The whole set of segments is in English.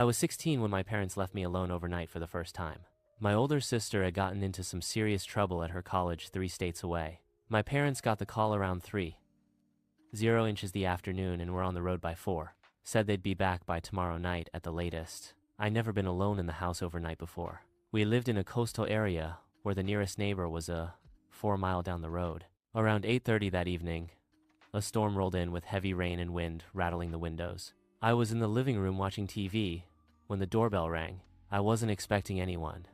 I was 16 when my parents left me alone overnight for the first time. My older sister had gotten into some serious trouble at her college 3 states away. My parents got the call around 3:00 the afternoon and were on the road by 4. Said they'd be back by tomorrow night at the latest. I'd never been alone in the house overnight before. We lived in a coastal area where the nearest neighbor was a 4-mile down the road. Around 8:30 that evening, a storm rolled in with heavy rain and wind rattling the windows. I was in the living room watching TV when the doorbell rang. I wasn't expecting anyone.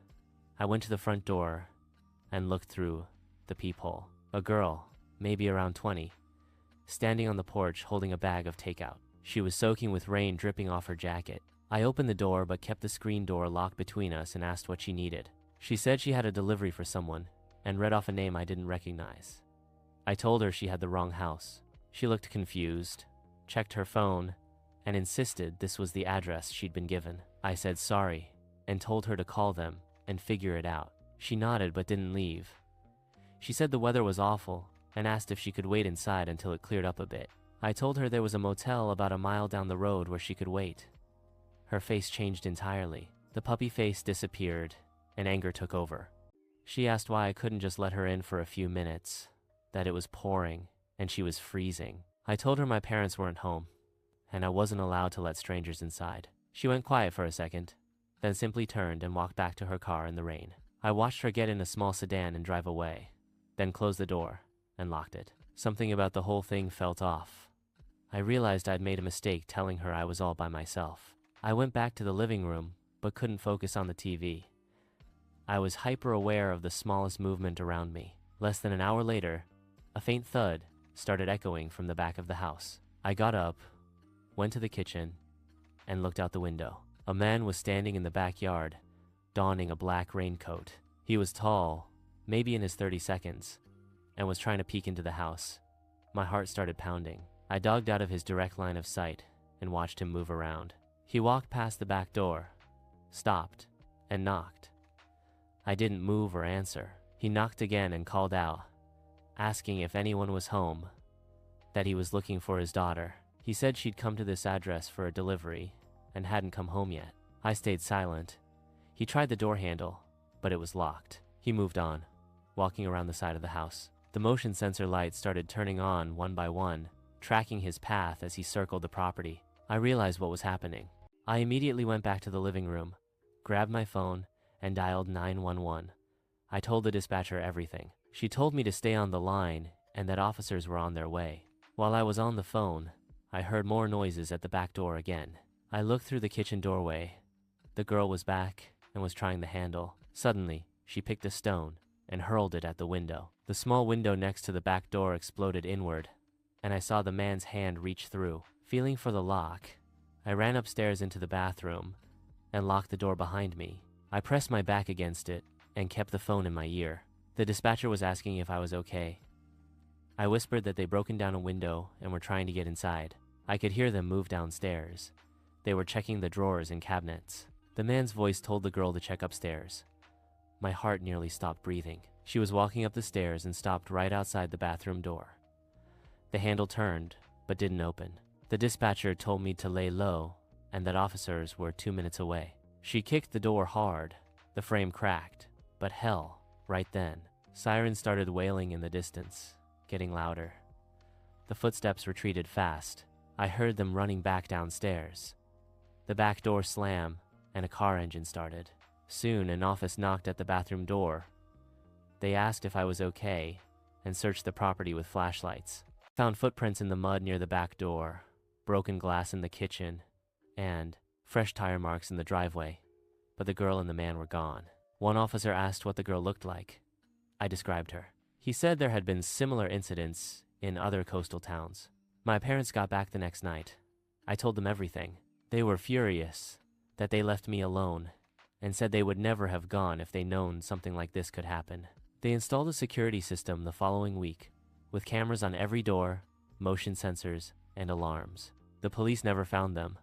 I went to the front door and looked through the peephole. A girl, maybe around 20, standing on the porch holding a bag of takeout. She was soaking with rain dripping off her jacket. I opened the door but kept the screen door locked between us and asked what she needed. She said she had a delivery for someone and read off a name I didn't recognize. I told her she had the wrong house. She looked confused, checked her phone, and insisted this was the address she'd been given. I said sorry and told her to call them and figure it out. She nodded but didn't leave. She said the weather was awful and asked if she could wait inside until it cleared up a bit. I told her there was a motel about a mile down the road where she could wait. Her face changed entirely. The puppy face disappeared and anger took over. She asked why I couldn't just let her in for a few minutes, that it was pouring and she was freezing. I told her my parents weren't home and I wasn't allowed to let strangers inside. She went quiet for a second, then simply turned and walked back to her car in the rain. I watched her get in a small sedan and drive away, then closed the door and locked it. Something about the whole thing felt off. I realized I'd made a mistake telling her I was all by myself. I went back to the living room, but couldn't focus on the TV. I was hyper-aware of the smallest movement around me. Less than an hour later, a faint thud started echoing from the back of the house. I got up, went to the kitchen, and looked out the window. A man was standing in the backyard, donning a black raincoat. He was tall, maybe in his 30s, and was trying to peek into the house. My heart started pounding. I dogged out of his direct line of sight and watched him move around. He walked past the back door, stopped, and knocked. I didn't move or answer. He knocked again and called out, asking if anyone was home, that he was looking for his daughter. He said she'd come to this address for a delivery and hadn't come home yet. I stayed silent. He tried the door handle, but it was locked. He moved on, walking around the side of the house. The motion sensor lights started turning on one by one, tracking his path as he circled the property. I realized what was happening. I immediately went back to the living room, grabbed my phone, and dialed 911. I told the dispatcher everything. She told me to stay on the line and that officers were on their way. While I was on the phone, I heard more noises at the back door again. I looked through the kitchen doorway. The girl was back and was trying the handle. Suddenly, she picked a stone and hurled it at the window. The small window next to the back door exploded inward, and I saw the man's hand reach through. Feeling for the lock, I ran upstairs into the bathroom and locked the door behind me. I pressed my back against it and kept the phone in my ear. The dispatcher was asking if I was okay. I whispered that they'd broken down a window and were trying to get inside. I could hear them move downstairs. They were checking the drawers and cabinets. The man's voice told the girl to check upstairs. My heart nearly stopped breathing. She was walking up the stairs and stopped right outside the bathroom door. The handle turned, but didn't open. The dispatcher told me to lay low and that officers were 2 minutes away. She kicked the door hard. The frame cracked, but hell, right then. Sirens started wailing in the distance, getting louder. The footsteps retreated fast. I heard them running back downstairs. The back door slammed and a car engine started. Soon, an officer knocked at the bathroom door. They asked if I was okay and searched the property with flashlights. Found footprints in the mud near the back door, broken glass in the kitchen, and fresh tire marks in the driveway. But the girl and the man were gone. One officer asked what the girl looked like. I described her. He said there had been similar incidents in other coastal towns. My parents got back the next night. I told them everything. They were furious that they left me alone and said they would never have gone if they'd known something like this could happen. They installed a security system the following week with cameras on every door, motion sensors, and alarms. The police never found them.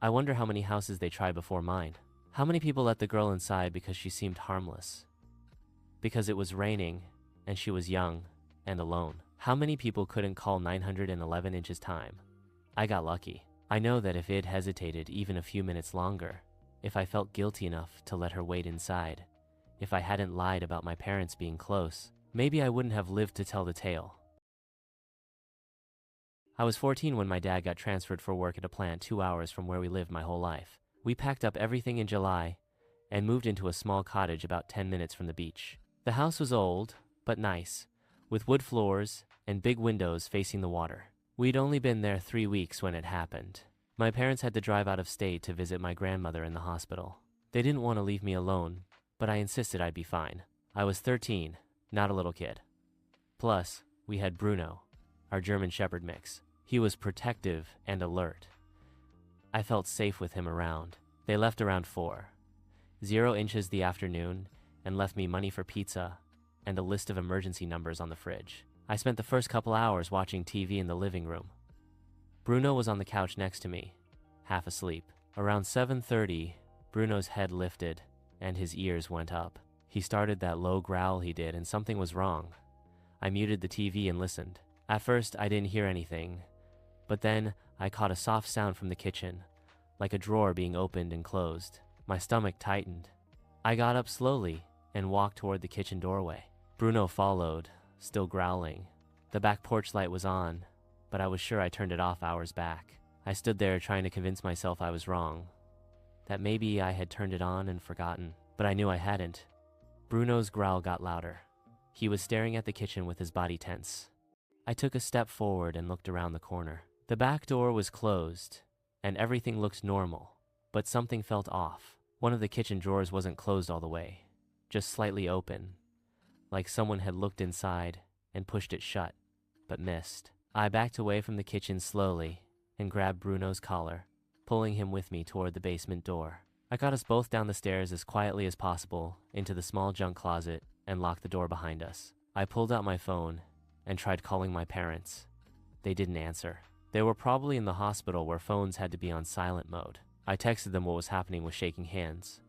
I wonder how many houses they tried before mine. How many people let the girl inside because she seemed harmless? Because it was raining and she was young and alone. How many people couldn't call 911 inches time? I got lucky. I know that if it hesitated even a few minutes longer, if I felt guilty enough to let her wait inside, if I hadn't lied about my parents being close, maybe I wouldn't have lived to tell the tale. I was 14 when my dad got transferred for work at a plant 2 hours from where we lived my whole life. We packed up everything in July and moved into a small cottage about 10 minutes from the beach. The house was old, but nice, with wood floors and big windows facing the water. We'd only been there 3 weeks when it happened. My parents had to drive out of state to visit my grandmother in the hospital. They didn't want to leave me alone, but I insisted I'd be fine. I was 13, not a little kid. Plus, we had Bruno, our German Shepherd mix. He was protective and alert. I felt safe with him around. They left around 4:00 the afternoon and left me money for pizza and a list of emergency numbers on the fridge. I spent the first couple hours watching TV in the living room. Bruno was on the couch next to me, half asleep. Around 7:30, Bruno's head lifted and his ears went up. He started that low growl he did, and something was wrong. I muted the TV and listened. At first, I didn't hear anything, but then I caught a soft sound from the kitchen, like a drawer being opened and closed. My stomach tightened. I got up slowly and walked toward the kitchen doorway. Bruno followed, still growling. The back porch light was on, but I was sure I turned it off hours back. I stood there trying to convince myself I was wrong, that maybe I had turned it on and forgotten, but I knew I hadn't. Bruno's growl got louder. He was staring at the kitchen with his body tense. I took a step forward and looked around the corner. The back door was closed, and everything looked normal, but something felt off. One of the kitchen drawers wasn't closed all the way, just slightly open, like someone had looked inside and pushed it shut, but missed. I backed away from the kitchen slowly and grabbed Bruno's collar, pulling him with me toward the basement door. I got us both down the stairs as quietly as possible into the small junk closet and locked the door behind us. I pulled out my phone and tried calling my parents. They didn't answer. They were probably in the hospital where phones had to be on silent mode. I texted them what was happening with shaking hands,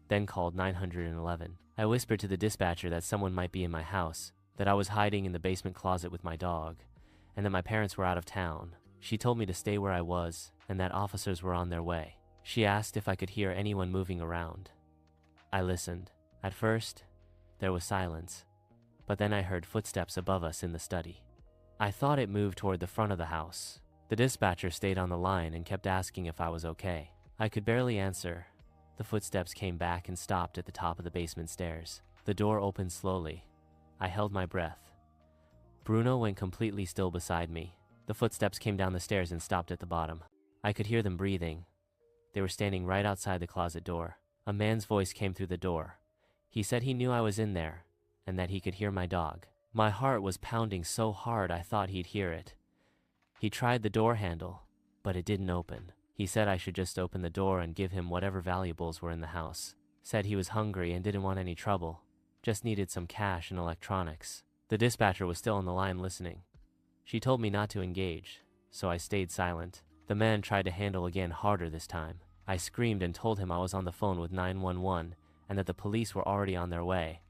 then called 911. I whispered to the dispatcher that someone might be in my house, that I was hiding in the basement closet with my dog, and that my parents were out of town. She told me to stay where I was and that officers were on their way. She asked if I could hear anyone moving around. I listened. At first, there was silence, but then I heard footsteps above us in the study. I thought it moved toward the front of the house. The dispatcher stayed on the line and kept asking if I was okay. I could barely answer. The footsteps came back and stopped at the top of the basement stairs. The door opened slowly. I held my breath. Bruno went completely still beside me. The footsteps came down the stairs and stopped at the bottom. I could hear them breathing. They were standing right outside the closet door. A man's voice came through the door. He said he knew I was in there and that he could hear my dog. My heart was pounding so hard I thought he'd hear it. He tried the door handle, but it didn't open. He said I should just open the door and give him whatever valuables were in the house. Said he was hungry and didn't want any trouble, just needed some cash and electronics. The dispatcher was still on the line listening. She told me not to engage, so I stayed silent. The man tried to handle again, harder this time. I screamed and told him I was on the phone with 911 and that the police were already on their way.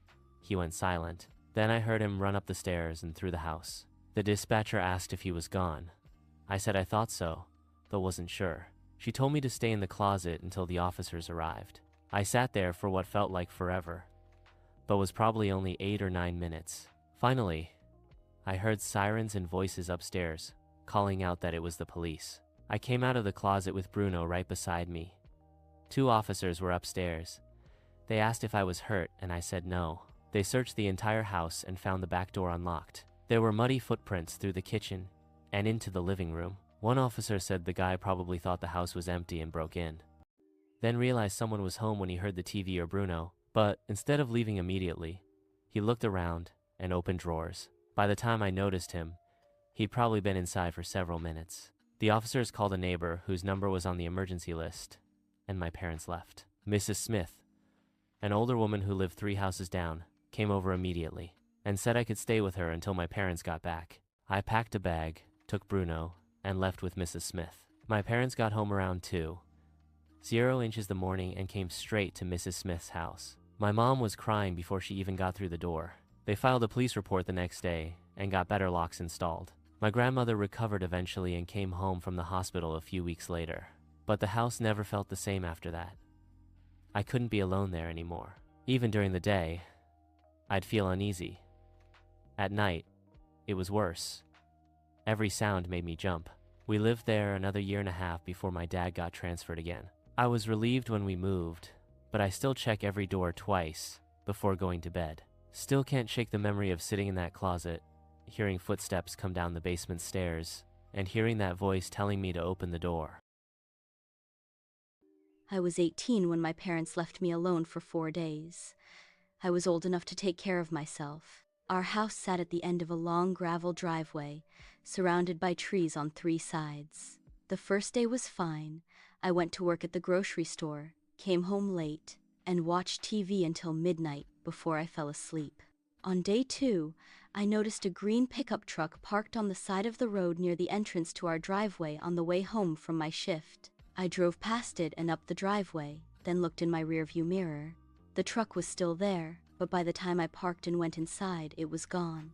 He went silent. Then I heard him run up the stairs and through the house. The dispatcher asked if he was gone. I said I thought so, but wasn't sure. She told me to stay in the closet until the officers arrived. I sat there for what felt like forever, but was probably only 8 or 9 minutes. Finally, I heard sirens and voices upstairs, calling out that it was the police. I came out of the closet with Bruno right beside me. 2 officers were upstairs. They asked if I was hurt, and I said no. They searched the entire house and found the back door unlocked. There were muddy footprints through the kitchen and into the living room. One officer said the guy probably thought the house was empty and broke in, then realized someone was home when he heard the TV or Bruno, but instead of leaving immediately, he looked around and opened drawers. By the time I noticed him, he'd probably been inside for several minutes. The officers called a neighbor whose number was on the emergency list, and my parents left. Mrs. Smith, an older woman who lived 3 houses down, came over immediately and said I could stay with her until my parents got back. I packed a bag, took Bruno, and left with Mrs. Smith. My parents got home around 2:00 the morning and came straight to Mrs. Smith's house. My mom was crying before she even got through the door. They filed a police report the next day and got better locks installed. My grandmother recovered eventually and came home from the hospital a few weeks later. But the house never felt the same after that. I couldn't be alone there anymore. Even during the day, I'd feel uneasy. At night, it was worse. Every sound made me jump. We lived there another year and a half before my dad got transferred again. I was relieved when we moved, but I still check every door twice before going to bed. Still can't shake the memory of sitting in that closet, hearing footsteps come down the basement stairs, and hearing that voice telling me to open the door. I was 18 when my parents left me alone for 4 days. I was old enough to take care of myself. Our house sat at the end of a long gravel driveway, surrounded by trees on 3 sides. The first day was fine. I went to work at the grocery store, came home late, and watched TV until midnight before I fell asleep. On day 2, I noticed a green pickup truck parked on the side of the road near the entrance to our driveway on the way home from my shift. I drove past it and up the driveway, then looked in my rearview mirror. The truck was still there, but by the time I parked and went inside, it was gone.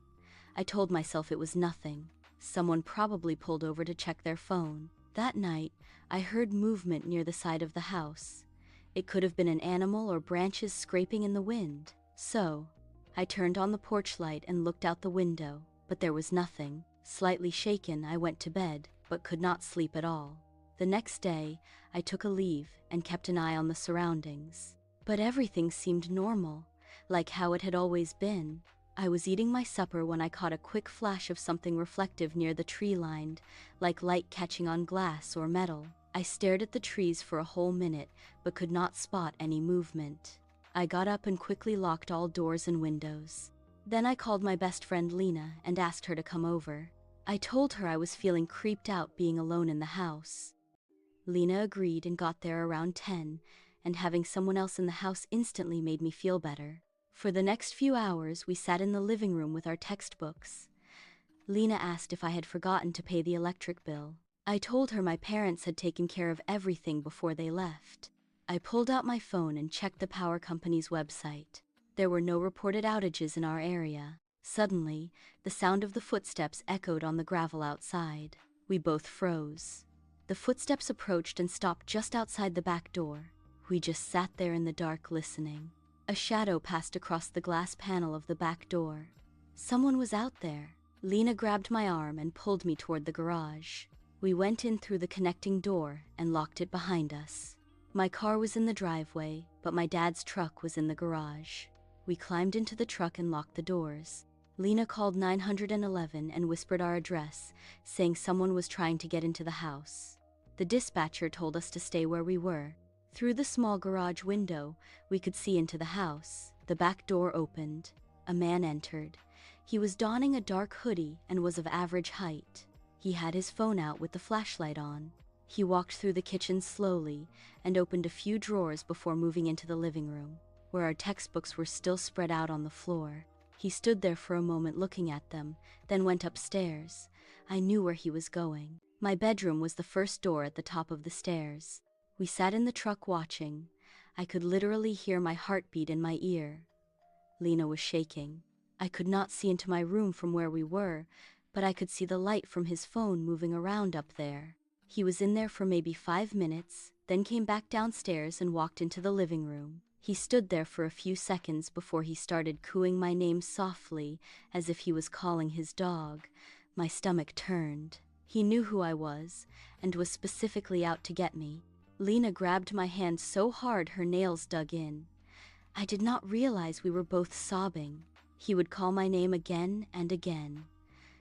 I told myself it was nothing. Someone probably pulled over to check their phone. That night, I heard movement near the side of the house. It could have been an animal or branches scraping in the wind. So, I turned on the porch light and looked out the window, but there was nothing. Slightly shaken, I went to bed, but could not sleep at all. The next day, I took a leave and kept an eye on the surroundings. But everything seemed normal, like how it had always been. I was eating my supper when I caught a quick flash of something reflective near the tree line, like light catching on glass or metal. I stared at the trees for a whole minute, but could not spot any movement. I got up and quickly locked all doors and windows. Then I called my best friend Lena and asked her to come over. I told her I was feeling creeped out being alone in the house. Lena agreed and got there around 10, and having someone else in the house instantly made me feel better. For the next few hours, we sat in the living room with our textbooks. Lena asked if I had forgotten to pay the electric bill. I told her my parents had taken care of everything before they left. I pulled out my phone and checked the power company's website. There were no reported outages in our area. Suddenly, the sound of the footsteps echoed on the gravel outside. We both froze. The footsteps approached and stopped just outside the back door. We just sat there in the dark listening. A shadow passed across the glass panel of the back door. Someone was out there. Lena grabbed my arm and pulled me toward the garage. We went in through the connecting door and locked it behind us. My car was in the driveway, but my dad's truck was in the garage. We climbed into the truck and locked the doors. Lena called 911 and whispered our address, saying someone was trying to get into the house. The dispatcher told us to stay where we were. Through the small garage window, we could see into the house. The back door opened. A man entered. He was donning a dark hoodie and was of average height. He had his phone out with the flashlight on. He walked through the kitchen slowly and opened a few drawers before moving into the living room, where our textbooks were still spread out on the floor. He stood there for a moment looking at them, then went upstairs. I knew where he was going. My bedroom was the first door at the top of the stairs. We sat in the truck watching. I could literally hear my heartbeat in my ear. Lena was shaking. I could not see into my room from where we were, but I could see the light from his phone moving around up there. He was in there for maybe 5 minutes, then came back downstairs and walked into the living room. He stood there for a few seconds before he started cooing my name softly, as if he was calling his dog. My stomach turned. He knew who I was, and was specifically out to get me. Lena grabbed my hand so hard her nails dug in. I did not realize we were both sobbing. He would call my name again and again.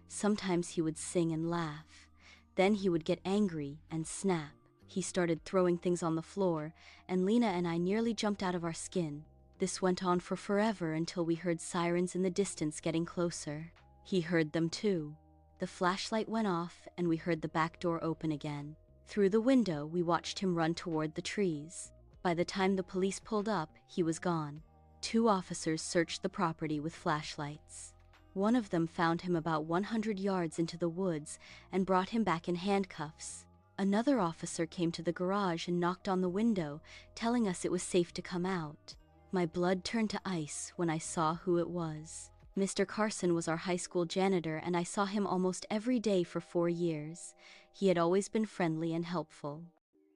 Sometimes he would sing and laugh. Then he would get angry and snap. He started throwing things on the floor, and Lena and I nearly jumped out of our skin. This went on for forever until we heard sirens in the distance getting closer. He heard them too. The flashlight went off, and we heard the back door open again. Through the window, we watched him run toward the trees. By the time the police pulled up, he was gone. 2 officers searched the property with flashlights. One of them found him about 100 yards into the woods and brought him back in handcuffs. Another officer came to the garage and knocked on the window, telling us it was safe to come out. My blood turned to ice when I saw who it was. Mr. Carson was our high school janitor, and I saw him almost every day for 4 years. He had always been friendly and helpful.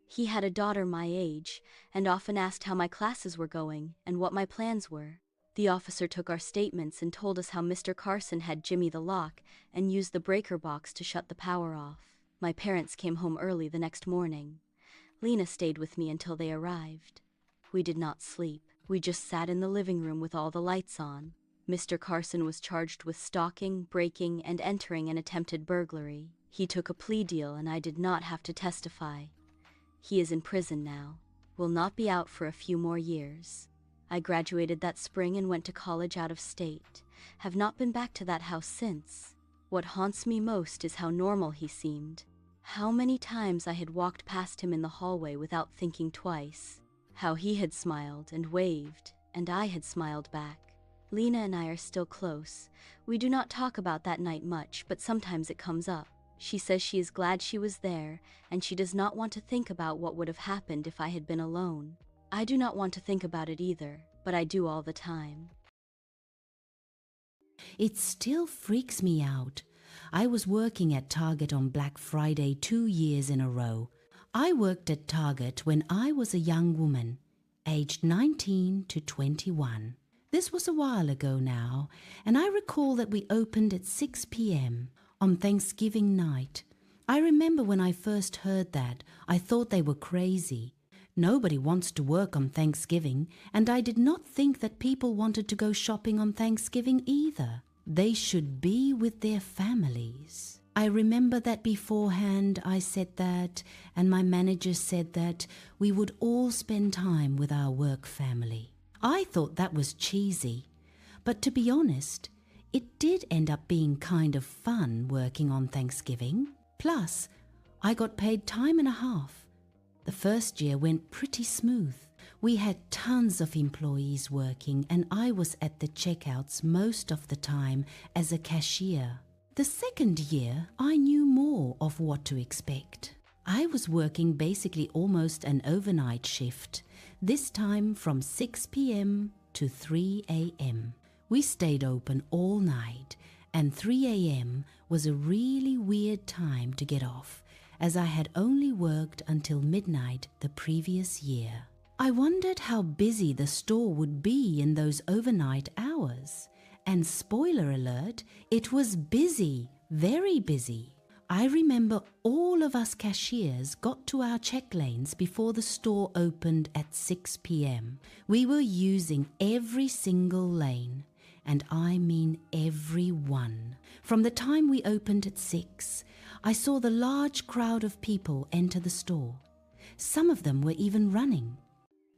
He had a daughter my age, and often asked how my classes were going and what my plans were. The officer took our statements and told us how Mr. Carson had jimmy the lock and used the breaker box to shut the power off. My parents came home early the next morning. Lena stayed with me until they arrived. We did not sleep. We just sat in the living room with all the lights on. Mr. Carson was charged with stalking, breaking, and entering an attempted burglary. He took a plea deal and I did not have to testify. He is in prison now. Will not be out for a few more years. I graduated that spring and went to college out of state. Have not been back to that house since. What haunts me most is how normal he seemed. How many times I had walked past him in the hallway without thinking twice. How he had smiled and waved, and I had smiled back. Lena and I are still close. We do not talk about that night much, but sometimes it comes up. She says she is glad she was there, and she does not want to think about what would have happened if I had been alone. I do not want to think about it either, but I do all the time. It still freaks me out. I was working at Target on Black Friday 2 years in a row. I worked at Target when I was a young woman, aged 19 to 21. This was a while ago now, and I recall that we opened at 6 p.m. on Thanksgiving night. I remember when I first heard that, I thought they were crazy. Nobody wants to work on Thanksgiving, and I did not think that people wanted to go shopping on Thanksgiving either. They should be with their families. I remember that beforehand I said that, and my manager said that we would all spend time with our work family. I thought that was cheesy, but to be honest, it did end up being kind of fun working on Thanksgiving. Plus, I got paid time and a half. The first year went pretty smooth. We had tons of employees working, and I was at the checkouts most of the time as a cashier. The second year, I knew more of what to expect. I was working basically almost an overnight shift, this time from 6 p.m. to 3 a.m. We stayed open all night, and 3 a.m. was a really weird time to get off, as I had only worked until midnight the previous year. I wondered how busy the store would be in those overnight hours. And spoiler alert, it was busy, very busy. I remember all of us cashiers got to our check lanes before the store opened at 6 p.m. We were using every single lane, and I mean every one. From the time we opened at 6, I saw the large crowd of people enter the store. Some of them were even running.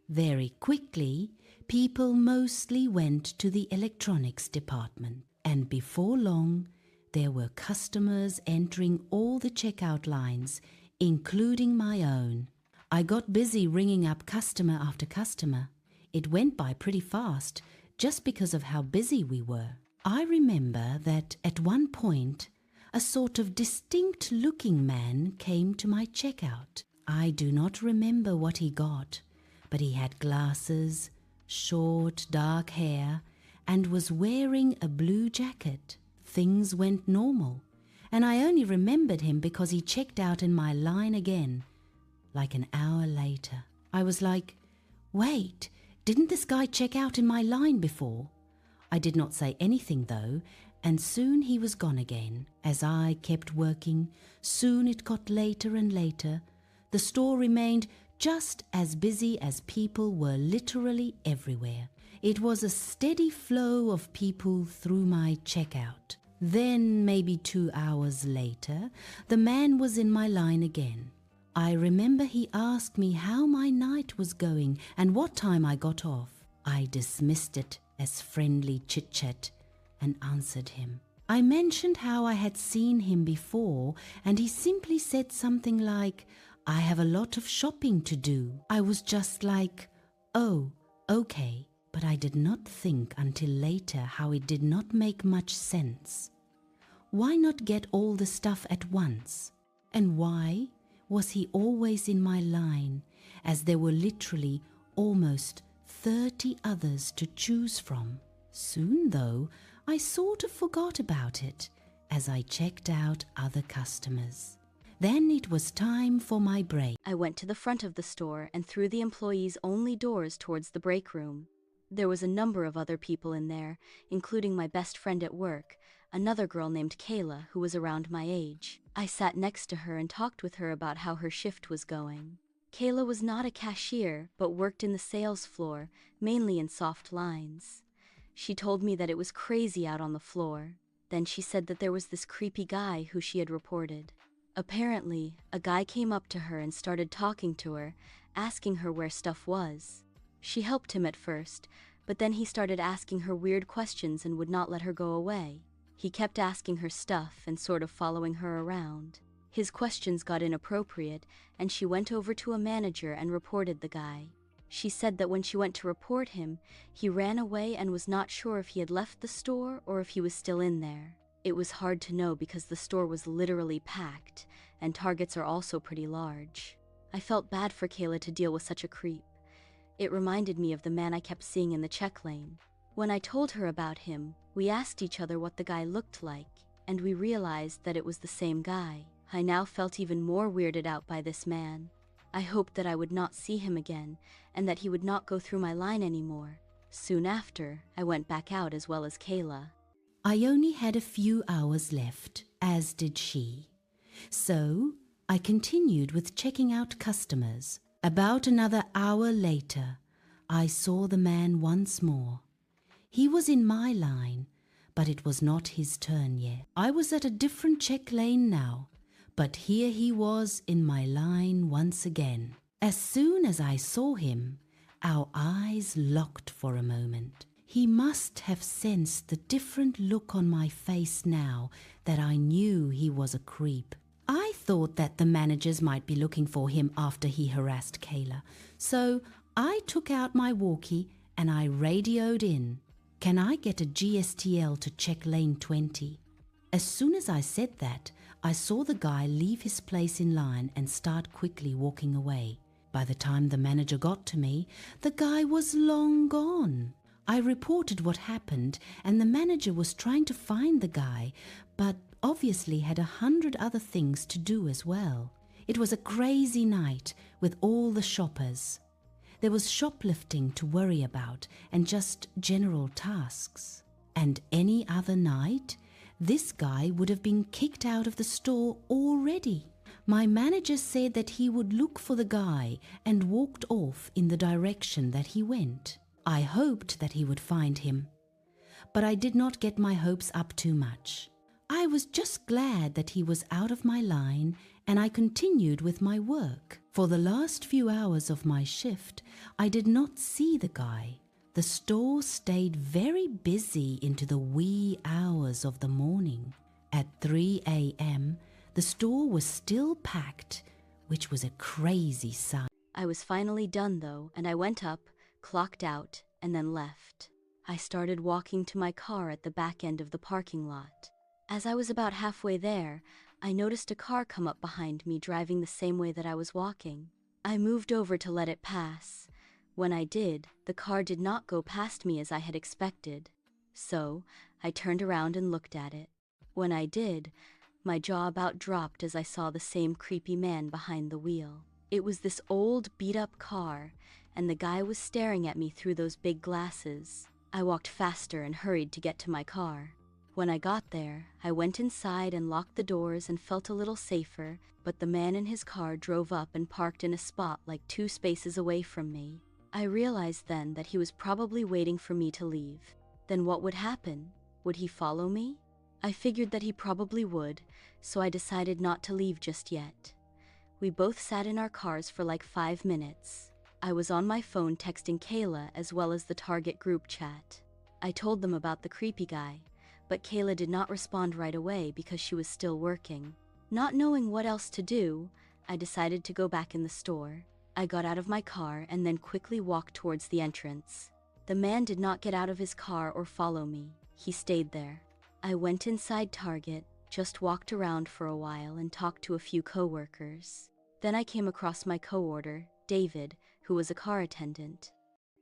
Very quickly, people mostly went to the electronics department, and before long, there were customers entering all the checkout lines, including my own. I got busy ringing up customer after customer. It went by pretty fast, just because of how busy we were. I remember that at one point, a sort of distinct-looking man came to my checkout. I do not remember what he got, but he had glasses, short, dark hair, and was wearing a blue jacket. Things went normal, and I only remembered him because he checked out in my line again, like an hour later. I was like, wait, didn't this guy check out in my line before? I did not say anything though, and soon he was gone again. As I kept working, soon it got later and later. The store remained just as busy as people were literally everywhere. It was a steady flow of people through my checkout. Then, maybe 2 hours later, the man was in my line again. I remember he asked me how my night was going and what time I got off. I dismissed it as friendly chit-chat and answered him. I mentioned how I had seen him before, and he simply said something like, I have a lot of shopping to do. I was just like, oh, okay. But I did not think until later how it did not make much sense. Why not get all the stuff at once? And why was he always in my line, as there were literally almost 30 others to choose from? Soon, though, I sort of forgot about it as I checked out other customers. Then it was time for my break. I went to the front of the store and through the employees' only doors towards the break room. There was a number of other people in there, including my best friend at work, another girl named Kayla who was around my age. I sat next to her and talked with her about how her shift was going. Kayla was not a cashier, but worked in the sales floor, mainly in soft lines. She told me that it was crazy out on the floor. Then she said that there was this creepy guy who she had reported. Apparently, a guy came up to her and started talking to her, asking her where stuff was. She helped him at first, but then he started asking her weird questions and would not let her go away. He kept asking her stuff and sort of following her around. His questions got inappropriate, and she went over to a manager and reported the guy. She said that when she went to report him, he ran away and was not sure if he had left the store or if he was still in there. It was hard to know because the store was literally packed, and Targets are also pretty large. I felt bad for Kayla to deal with such a creep. It reminded me of the man I kept seeing in the check lane. When I told her about him, we asked each other what the guy looked like, and we realized that it was the same guy. I now felt even more weirded out by this man. I hoped that I would not see him again, and that he would not go through my line anymore. Soon after, I went back out as well as Kayla. I only had a few hours left, as did she. So I continued with checking out customers. About another hour later, I saw the man once more. He was in my line, but it was not his turn yet. I was at a different check lane now, but here he was in my line once again. As soon as I saw him, our eyes locked for a moment. He must have sensed the different look on my face now that I knew he was a creep. I thought that the managers might be looking for him after he harassed Kayla, so I took out my walkie and I radioed in. Can I get a GSTL to check lane 20? As soon as I said that, I saw the guy leave his place in line and start quickly walking away. By the time the manager got to me, the guy was long gone. I reported what happened, and the manager was trying to find the guy, but obviously had 100 other things to do as well. It was a crazy night with all the shoppers. There was shoplifting to worry about and just general tasks. And any other night, this guy would have been kicked out of the store already. My manager said that he would look for the guy and walked off in the direction that he went. I hoped that he would find him, but I did not get my hopes up too much. I was just glad that he was out of my line, and I continued with my work. For the last few hours of my shift, I did not see the guy. The store stayed very busy into the wee hours of the morning. At 3 a.m., the store was still packed, which was a crazy sight. I was finally done though, and I went up, clocked out, and then left. I started walking to my car at the back end of the parking lot. As I was about halfway there, I noticed a car come up behind me driving the same way that I was walking. I moved over to let it pass. When I did, the car did not go past me as I had expected. So, I turned around and looked at it. When I did, my jaw about dropped as I saw the same creepy man behind the wheel. It was this old, beat-up car, and the guy was staring at me through those big glasses. I walked faster and hurried to get to my car. When I got there, I went inside and locked the doors and felt a little safer, but the man in his car drove up and parked in a spot like 2 spaces away from me. I realized then that he was probably waiting for me to leave. Then what would happen? Would he follow me? I figured that he probably would, so I decided not to leave just yet. We both sat in our cars for like 5 minutes. I was on my phone texting Kayla as well as the Target group chat. I told them about the creepy guy, but Kayla did not respond right away because she was still working. Not knowing what else to do, I decided to go back in the store. I got out of my car and then quickly walked towards the entrance. The man did not get out of his car or follow me. He stayed there. I went inside Target, just walked around for a while and talked to a few coworkers. Then I came across my coworker, David, who was a car attendant.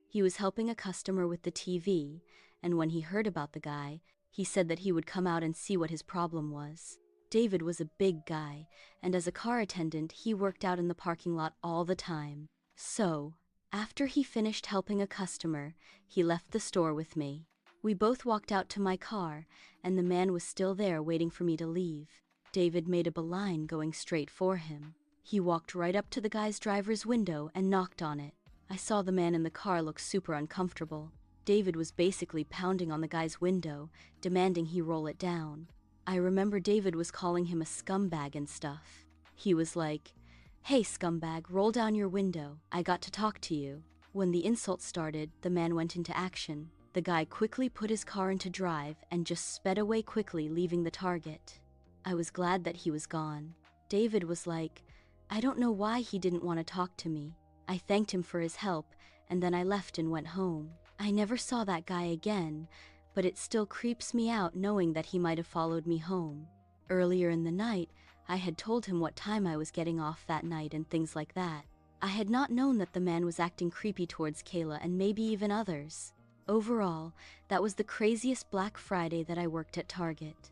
He was helping a customer with the TV, and when he heard about the guy, He said that he would come out and see what his problem was. David was a big guy, and as a car attendant, he worked out in the parking lot all the time. So, after he finished helping a customer, he left the store with me. We both walked out to my car, and the man was still there waiting for me to leave. David made a beeline going straight for him. He walked right up to the guy's driver's window and knocked on it. I saw the man in the car look super uncomfortable. David was basically pounding on the guy's window, demanding he roll it down. I remember David was calling him a scumbag and stuff. He was like, "Hey scumbag, roll down your window. I got to talk to you." When the insults started, the man went into action. The guy quickly put his car into drive and just sped away quickly, leaving the target. I was glad that he was gone. David was like, I don't know why he didn't want to talk to me. I thanked him for his help, and then I left and went home. I never saw that guy again, but it still creeps me out knowing that he might have followed me home. Earlier in the night, I had told him what time I was getting off that night and things like that. I had not known that the man was acting creepy towards Kayla and maybe even others. Overall, that was the craziest Black Friday that I worked at Target.